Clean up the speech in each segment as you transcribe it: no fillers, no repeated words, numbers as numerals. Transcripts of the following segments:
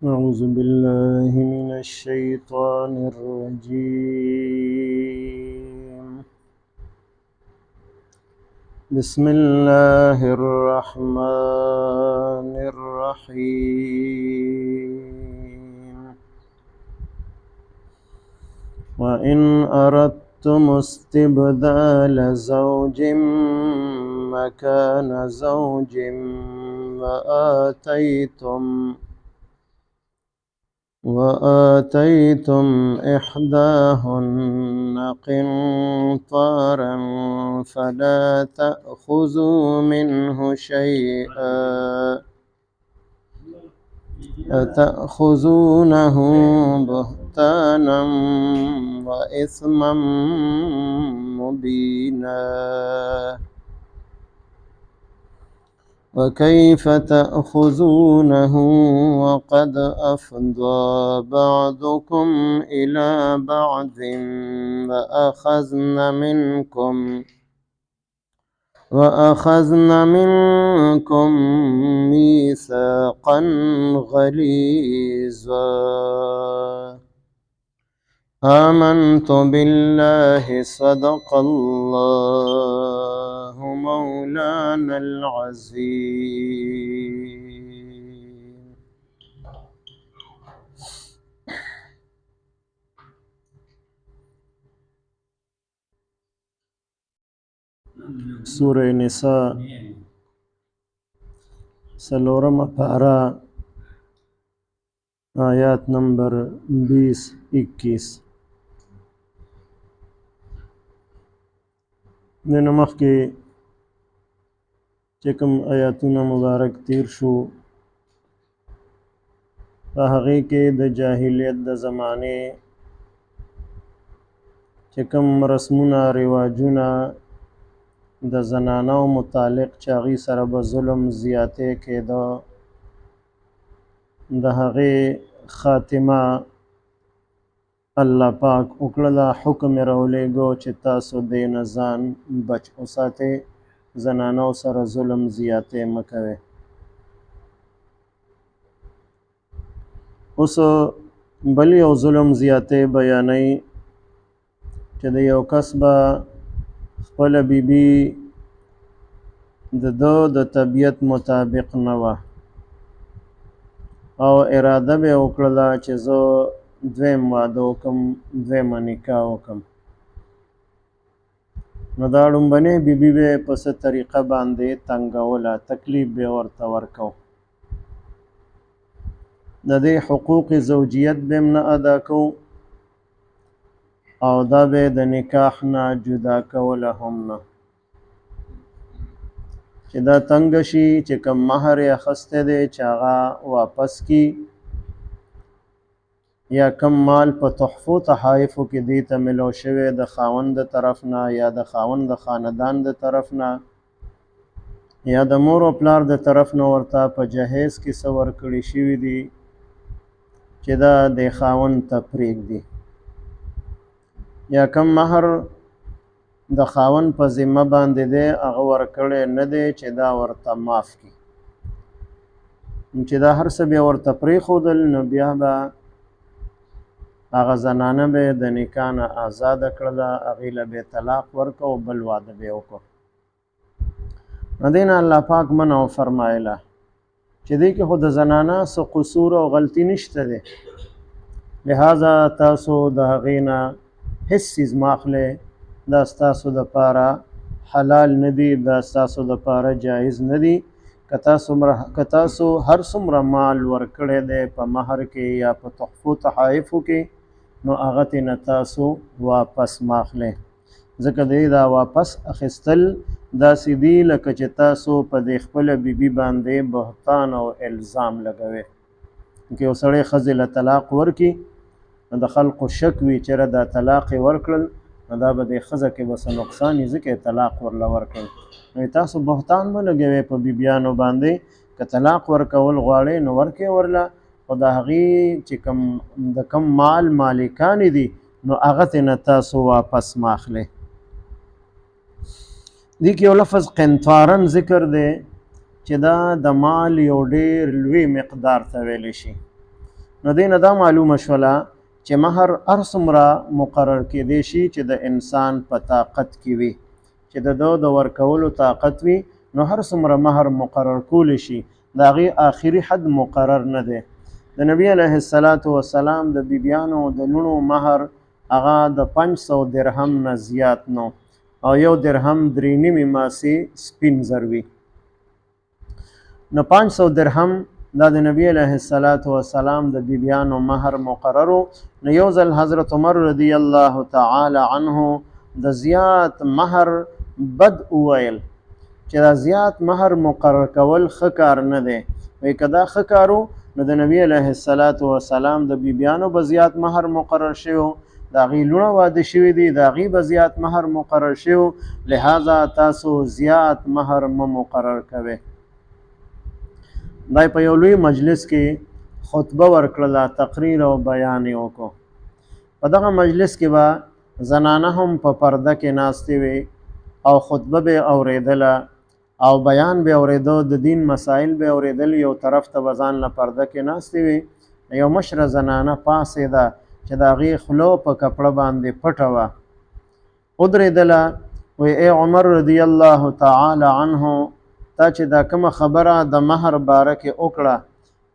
أعوذ بالله من الشيطان الرجيم. بسم الله الرحمن الرحيم. وإن أردتم استبدال زوج مكان زوج وآتيتم إحداهن قنطارا فلا تأخذوا منه شيئا أتأخذونه بهتانا وإثما مبينا وكيف تأخذونه وقد أفضى بعضكم إلى بعض وأخذن منكم ميثاقا غليظا آمنت بالله صدق الله مولانا العظيم. سورة نساء سلورم پارا آیات نمبر 20-21. دنه مخکې چې کوم آیاتونه مبارک تیر شو په هغې کې د جاهلیت د زمانې چې کوم رسمونه رواجونه د زنانو متعلق چې هغې سره به ظلم زیاتی کېده د هغې خاتمه الله پاک وکړله. حکم یې راولېږو چې تاسو دې نه ځان بچ وساتئ، زنانو سره ظلم زیاتی مه کوئ. اوس بل یو ظلم زیاتی بیانوي چې د یو کس به خپله بیبي د ده د طبیعت مطابق نه وه او اراده به یې وکړله چې زه دویم واده وکړم، دویمه نکاح وکړم. نو دا لومبنۍ بیبي به یې په څه طریقه باندې تنګوله، تکلیف به یې ورته ورکو، د دې حقوق زوجیت به هم نه ادا کو او دا به یې د نکاح نه جدا کوله هم نه، چې دا تنګه شي چې کوم مهر یې اخیستی دی چې هغه واپس کړي، یا کم مال په تحفو تحایفو کې دې ته ملو شوی د خاوند د طرف نه یا د خاوند د خاندان د طرف نه یا د مور او پلار د طرف نه ورته په جهیز کې څه ورکړي شوي دي چې دا د خاوند ته پرېږدي، یا کم مهر د خاوند په ذمه باندې دی هغه ورکړی نه دی چې دا ورته معاف کړي. چې دا هر څه بیا ورته پرېښودل نو بیا به هغه زنانه به د نکاح نه آزاده کړله، هغې له به طلاق ورکړه او بل واده به یې وکړو. نو دې نه الله پاک منع وفرمایله چې دې کې خو د زنانه څه قصور او غلطي نشته دی، لہذا تاسو د هغې نه هېڅ څیز مه اخلئ، دا ستاسو دپاره حلال نه دي، دا ستاسو دپاره جایز نه دي. که تاسو هر څومره مال ورکړی دی په مهر کې یا په تحفو تحایفو کې نو هغه ترې تاسو واپس مه اخلئ، ځکه د دا واپس اخیستل داسې دي لکه چې تاسو په دې خپله بیبي باندې بهتان او الزام لګوئ. که یو سړی ښځې له طلاق ورکړي نو د خلقو شک وي چېرې دا طلاق یې ورکړل نو دا به دې ښځه کې به څه نقصان وي ځکه یې طلاق ورله ورکړل. نو تاسو بهتان مه لګوئ په بیبیانو باندې، که طلاق ورکول غواړئ نو ورکړئ ورله، خو د هغې چې د کم مال مالکانې دي نو هغه ترې تاسو واپس مه اخلئ. دې کې یو لفظ قنطارن ذکر دی چې دا د مال یو ډېر لوی مقدار ته ویلی شي. نو دې نه دا معلومه شوله چې مهر هر څومره مقرر کېدی شي چې د انسان په طاقت کې وي، چې د ورکولو طاقت وي، نو هر څومره مهر مقرر کولی شي، د هغې آخري حد مقرر نه دی. د نبي علیه السلام د بیبیانو د لوڼو مهر هغه د 500 درهم نه زیات نو، او 1 درهم 3.5 ماسې سپین زر وي. نو 500 درهم دا د نبی علیه السلام د بیبیانو مهر مقررو. نو یو ځل حضرت عمر رضی الله تعالی عنه د زیات مهر بد وویل چې دا زیات مهر مقرر کول ښه کار نه دی. وایي که دا ښه کارو نو د نبی علیه السلام د بیبیانو به زیات مهر مقرر شوی، د هغې لوڼه واده شوي دي، د هغې به زیات مهر مقرر شوی، لہذا تاسو زیات مهر مه مقرر کوئ. دا په یو لوی مجلس کې خطبه ورکړله، تقریر او بیان یې وکړو. په دغه مجلس کې به زنانه هم په پرده کې ناستې وې او خطبه به اورېدله او بیان به اورېده، د دین مسایل به اورېدل، یو طرف ته به ځان له پرده کې ناستې وې. یو مشره زنانه پاڅېده چې د هغې خوله په کپړه باندې پټه وه، ودرېدله. وی ای عمر رضی الله تعالی عنه، تا چې دا کومه خبره د مهر باره کې وکړه،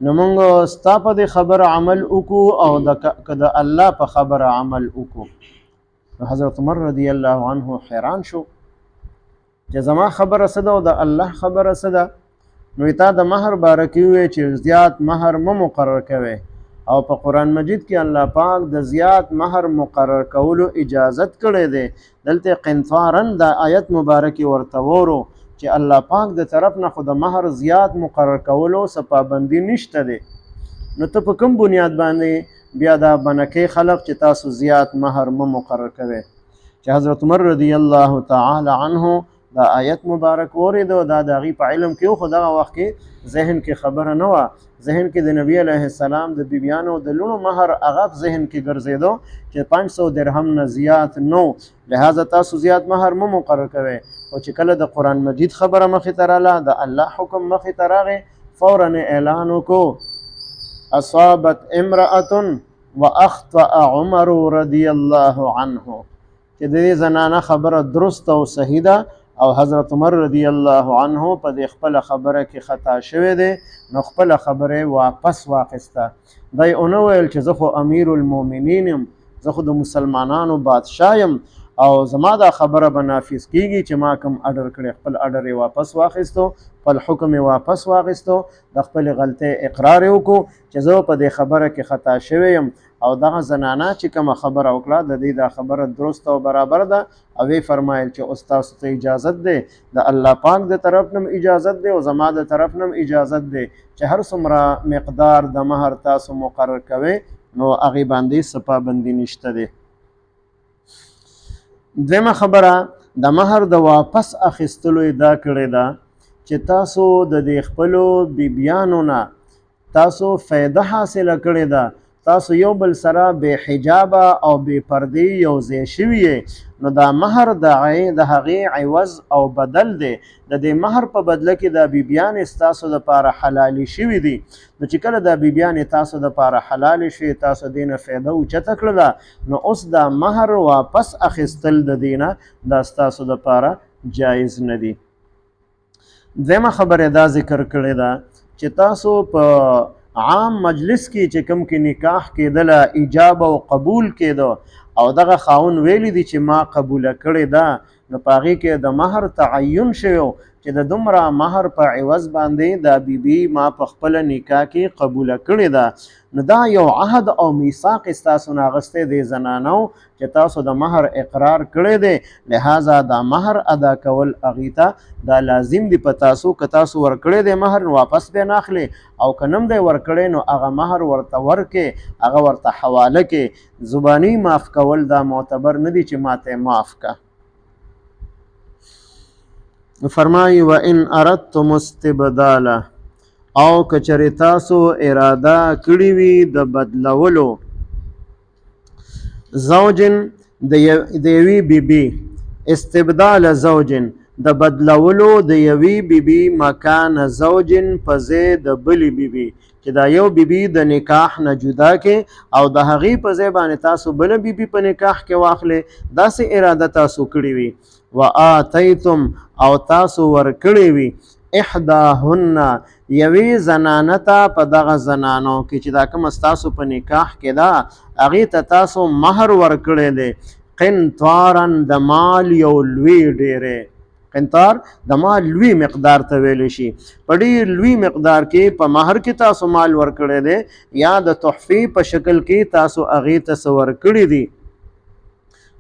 نو موږ ستا په دې خبره عمل وکړو او که د الله په خبره عمل وکړو. نو حضرت عمر رضی الله عنه حیران شو چې زما خبره څه ده او د الله خبره څه ده. نو تا د مهر باره کې ووایې چې زیات مهر مه مقرر کوئ، او په قرآن مجید کې الله پاک د زیات مهر مقرر کولو اجازت کړی دی. دلته قنطارن دا آیت مبارکې ورته وورو چې الله پاک د طرف نه خو د مهر زیات مقرر کولو څه پابندي نشته دی. نو ته په کوم بنیاد باندې بیا دا بنکې خلق چې تاسو زیات مهر مه مقرر کوئ؟ چې حضرت عمر رضی الله تعالی عنه دا آیت مبارک واورېده، دا د هغې په علم کې و، خو دغه وخت کې ذهن کې خبره نه وه. ذهن کې د نبی علیه السلام د بیبیانو د لوڼو مهر هغه ذهن کې ګرځېدو چې 500 درهم نه زیات نو، لہذا تاسو زیات مهر مه مقرر کوئ. او چې کله د قرآن مجید خبره مخې ته راله، د الله حکم مخې ته راغی، فوراً اعلان وکړو اصابت امرأة واخطأ عمر رضی الله عنه، چې د دې زنانه خبره درست او صحیح ده او حضرت عمر رضی الله عنه په دې خپله خبره کې خطا شوی دی، نو خپله خبره واپس واخیسته. دا یې ونه ویل چې زه خو امیر المؤمنین یم، زه خو د مسلمانانو بادشاه یم او زما دا خبره به نافذ کیږي چې ما کوم اډر کړی. خپل اډر یې واپس واخیستو، خپل حکم یې واپس واخیستو، د خپلې غلطۍ اقرار یې وکړو چې زه په دې خبره کې خطا شوی یم. او دغه زنانه چې کومه خبره وکړه د دې دا خبره درست او برابر ده، او وی فرمایل چې اوس تاسو ته اجازت دی، د الله پاک د طرف نم اجازت دی او زما د طرف نم اجازت دی چې هر څومره مقدار د مهر تاسو مقرر کوئ نو هغې باندې څه پابندي نشته دی. دویمه خبره د مهر د واپس اخیستلو یې دا کړې ده چې تاسو د دې خپلو بیبیانو نه تاسو فایده حاصله کړې ده، تاسو یو بل سره بې حجابه او بې پردې یو ځای شوي یې، نو دا مهر د هغې عوض او بدل دی. د دې مهر په بدله کې دا بیبیانې ستاسو دپاره حلالې شوي دي. نو چې کله دا بیبیانې تاسو دپاره حلالې شوې، تاسو دې نه فایده اوچته کړله، نو اوس دا مهر واپس اخیستل د دې نه دا ستاسو دپاره جایز نه دي. دویمه خبره دا ذکر کړې ده چې تاسو په عام مجلس کې چې کوم کې نکاح کېدله، ایجاب او قبول کېده او دغه خاون ویلی دي چې ما قبوله کړې ده، نو په هغې کې د مهر تعین شوی چې د دومره مهر په عوض باندې دا بیبي ما په خپله نکاح کې قبوله کړې ده. نو دا یو عهد او میثاق ستاسو نه اخیستی دی زنانو چې تاسو د مهر اقرار کړی دی، لہذا دا مهر ادا کول هغې ته دا لازم دی په تاسو. که تاسو ورکړی دی مهر واپس به نه اخلي، او که نم دی ورکړی نو هغه مهر ورته ورکې، هغه ورته حواله کې. زباني معاف کول دا معتبر نه دی چې ماته معاف که. فرمایي و ان اردتم استبداله، او کچری تاسو اراده کړی وي د بدلولو زوجن د یوی بیبي، استبدال زوجن د بدلولو د یوی بیبي مکان زوجن په ځای د بلې بیبي، چې چې دا یو بیبي د نکاح نه جدا کې او د هغې په ځای باندې تاسو بله بیبي په نکاح کې واخلې، داسې اراده تاسو کړې وي. وآتیتم او تاسو ورکړې وي احداهن یوې زنانه ته په دغه زنانو کې چې دا کومه ستاسو په نکاح کې ده هغې ته تاسو مهر ورکړی دی قنطارا د مال یو لوی ډیری. قنطار د مال لوی مقدار ته ویلی شي. په ډېر لوی مقدار کې په مهر کې تاسو مال ورکړی دی یا د تحفې په شکل کې تاسو هغې ته څه ورکړي دي.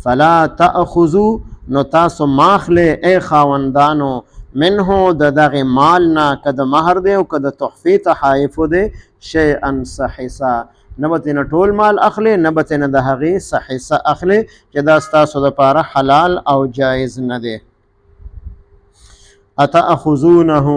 فلا تأخذو نو تاسو ماخلې ای خاوندانو منه د دغه مال نه که د مهر دی او که د تحفې تحایفو دی شیئا څه حصه، نه به ترېنه ټول مال اخلې نه به ترېنه د هغې څه حصه اخلې چې دا ستاسو دپاره حلال او جایز نه دی. اتأخذونه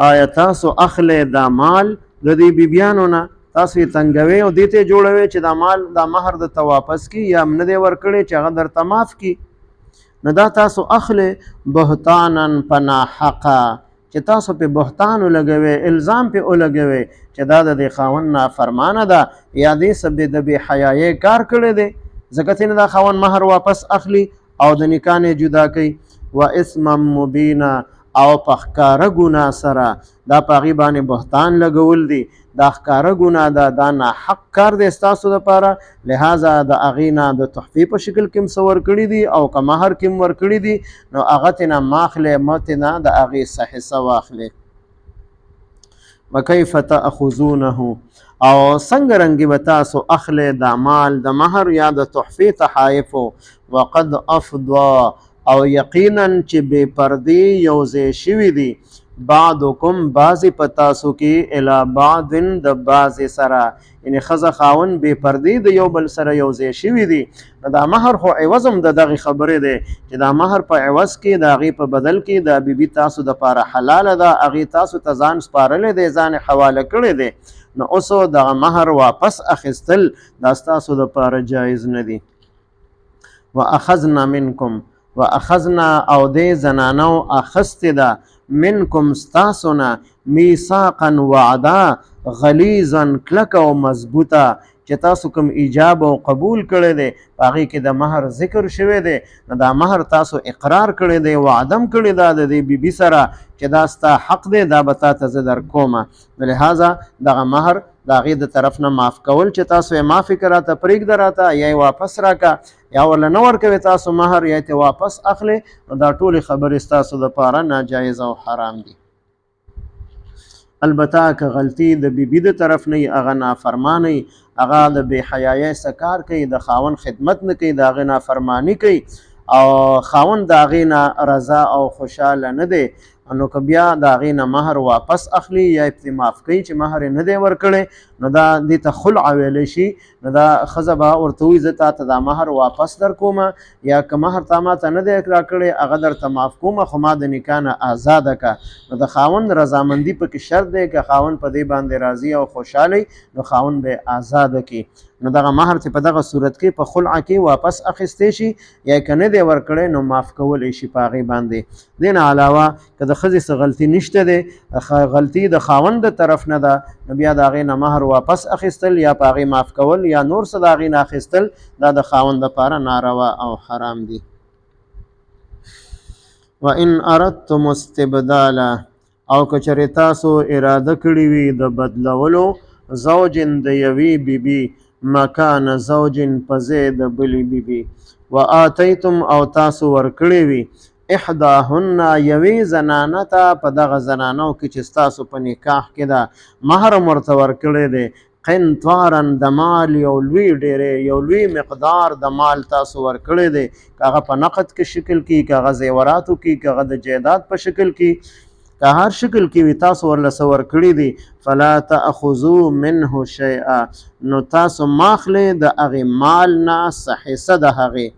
آیا تاسو اخلې دا مال د دې بیبیانو نه، تاسو یې تنګوئ او دې ته جوړوئ چې دا مال دا مهر درته واپس کړي یا نه دی ورکړی چې هغه درته معاف کړي، نو دا تاسو اخلې بهتانا په ناحقه چې تاسو پې بهتان ولګوئ، الزام پې ولګوئ چې دا د دې خاوند نافرمانه ده یا دې څه د بې حیایۍ کار کړی دی ځکه ځینې دا خاوند مهر واپس اخلي او د نکاح نه جدا کوي. و اسما مبینا او په ښکاره ګناه سره دا په هغې باندې بهتان لګول دي، دا ښکاره ګناه ده، دا ناحق کار دی ستاسو دپاره، لہذا د هغې نه د تحفې په شکل کې هم څه ورکړي دي او که مهر کې هم ورکړي دي نو هغه ترېنه ماخلې مه ترېنه د هغې څه حصه واخلې. وکیف تأخذونه او څنګه رنګې به تاسو اخلې دا مال د مهر یا د تحفې تحایفو. وقد افضا او یقینا چې بې پردې یو ځای شوي دي بعضکم بعضې په تاسو کې الی بعض د بعضې سره، یعنې ښځه خاوند بې پردې د یو بل سره یو ځای شوي دي، نو دا مهر خو عوض هم د دغې خبرې دی چې دا مهر په عوض کې د هغې په بدل کې دا بیبي تاسو دپاره حلاله ده، هغې تاسو ته ځان سپارلی دی، ځان یې حواله کړی دی، نو اوس دغه مهر واپس اخیستل دا ستاسو دپاره جایز نه دي. واخذنا منکم واخذنا او دې زنانو اخستې ده منکم ستاسو نه میثاقا وعده غلیظا کلکه او مضبوطه چې تاسو کوم ایجاب او قبول کړی دی په هغې کې د مهر ذکر شوی دی، نو دا مهر تاسو اقرار کړی دی، وعده هم کړې ده د دې بیبي سره چې دا ستا حق دی، دا به تا ته زه درکومه، نو لهذا دغه مهر د هغې د طرف نه معاف کول چې تاسو یې معافې که راته پرېږده راته یا یې واپس راکړه یا ورله نه ورکوې تاسو مهر یا یې واپس اخلې، نو دا ټولې خبرې ستاسو دپاره ناجایز او حرام دي. البته که غلطي د بیبي د طرف نه هغه نافرمانه هغه د بې حیایۍ څه کار کوي، د خاوند خدمت نه کوي، د هغې نافرماني کوي او خاوند د هغې نه رضا او خوشحاله نه دی، نو که بیا د هغې نه مهر واپس اخلي یا یې معاف کوي چې مهر یې نه دی ورکړی، نو دا دې ته خلع ویلی شي، نو دا ښځه به ورته وایي زه تا ته دا مهر واپس در کومه یا که مهر تا ما ته نه دی راکړی هغه درته معاف کومه خو ما د نکاح نه آزاده که. نو د خاوند رضامندي پکې شرط دی، که خاوند په دې باندې راضي او خوشحالی نو خاوند به آزاده کړي، نو دغه مهر چې په دغه صورت کې په خلع کې واپس اخیستی شي یا که نه دی ورکړی نو معاف کولی شي په هغې باندې. دې نه علاوه که د ښځې څه غلطي نشته دی، غلطي د خاوند د طرف نه ده، نو بیا د هغې نه مهر واپس اخیستل یا په هغې معاف کول یا نور څه د هغې نه اخیستل دا د خاوند دپاره ناروا او حرام دي. وان اردتم استبدالا او که چېرې تاسو اراده کړې وي د بدلولو زوجن د یوې بیبي مکان زوجن په ځای د بلې بیبي، وآتیتم او تاسو ورکړې وي احداهن یوې زنانه ته په دغه زنانو کې چې ستاسو په نکاح کې ده مهر هم ورته ورکړی دی قنطارا د مال یو لوی ډیری یو لوی مقدار د مال تاسو ورکړی دی، که هغه په نقد کې شکل کې، که هغه زیوراتو کې، که هغه د جایداد په شکل کې، که هر شکل کې وي تاسو ورله څه ورکړي دي. فلا تأخذوا منه شیئا نو تاسو ماخلې د هغې مال نه څه حصه د هغې.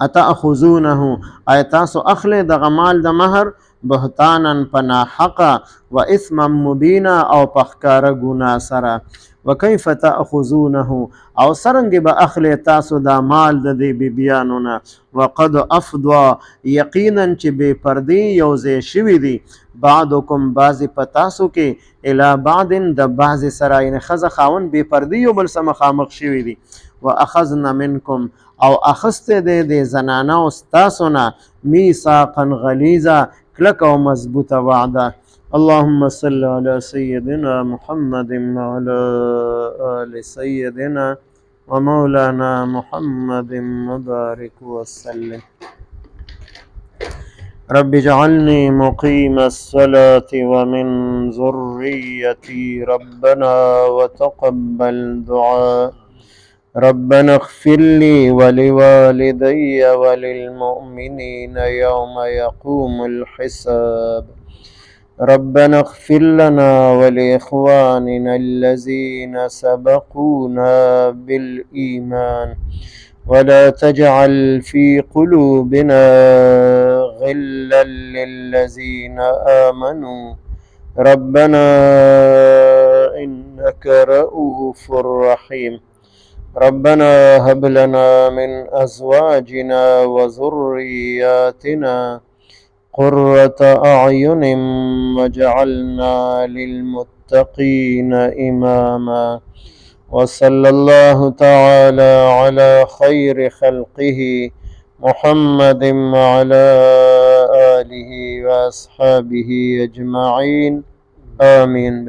اتأخذونه آیا تاسو اخلې دغه مال د مهر بهتانا پنا حقا و اثما مبینا او پخکار گنا سرا وکیف تأخذونه او سرنگ با اخلی تاسو دا مال د دی بیبیانونا وقد افضوا یقینا چې بے پردی یوزے شوی دی بعضکم بعض پتاسو کې الی بعض د بعض سراین خز خاون بے پردی یو بل سم خامخ شوی دی واخذنا منکم او اخست د زنانه استاسونا میثاقا غلیظا کلک او مضبوطه وعده اللهم صل على سيدنا محمد وعلى آل سيدنا ومولانا محمد مبارك وسلم رب اجعلني مقيم الصلاة ومن ذريتي ربنا وتقبل دعاء ربنا اغفر لي ولوالدي وللمؤمنين يوم يقوم الحساب ربنا اغفر لنا ولإخواننا الذين سبقونا بالإيمان ولا تجعل في قلوبنا غلا للذين آمنوا ربنا إنك رؤوف رحيم ربنا هب لنا من أزواجنا وذرياتنا قرة أعين واجعلنا للمتقين إماما وصلى الله تعالى على خير خلقه محمد وعلى آله وأصحابه أجمعين آمين.